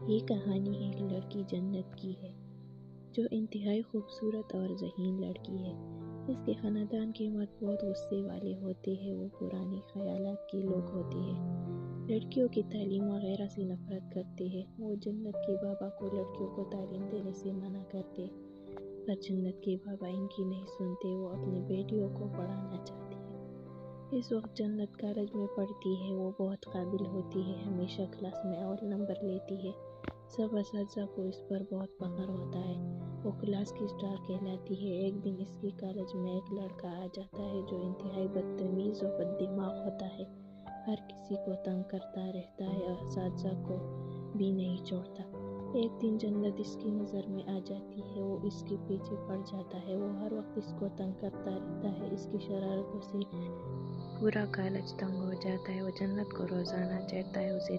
یہ کہانی ایک لڑکی جنت کی ہے جو انتہائی خوبصورت اور ذہین لڑکی ہے۔ اس کے خاندان کے مرد بہت غصے والے ہوتے ہیں، وہ پرانے خیالات کے لوگ ہوتے ہیں، لڑکیوں کی تعلیم وغیرہ سے نفرت کرتے ہیں۔ وہ جنت کے بابا کو لڑکیوں کو تعلیم دینے سے منع کرتے، پر جنت کے بابا ان کی نہیں سنتے، وہ اپنی بیٹیوں کو پڑھانا چاہتی ہے۔ اس وقت جنت کالج میں پڑھتی ہے، وہ بہت قابل ہوتی ہے، ہمیشہ کلاس میں اول نمبر لیتی ہے، سب اساتذہ کو اس پر بہت فخر ہوتا ہے، وہ کلاس کی اسٹار کہلاتی ہے۔ ایک دن اس کے کالج میں ایک لڑکا آ جاتا ہے جو انتہائی بدتمیز و بد دماغ ہوتا ہے، ہر کسی کو تنگ کرتا رہتا ہے اور اساتذہ کو بھی نہیں چھوڑتا۔ ایک دن جنت اس کی نظر میں آ جاتی ہے، وہ اس کے پیچھے پڑ جاتا ہے، وہ ہر وقت اس کو تنگ کرتا رہتا ہے، اس کی شرارتوں سے پورا کالج تنگ ہو جاتا ہے، وہ جنت کو روزانہ چیرتا ہے، اسے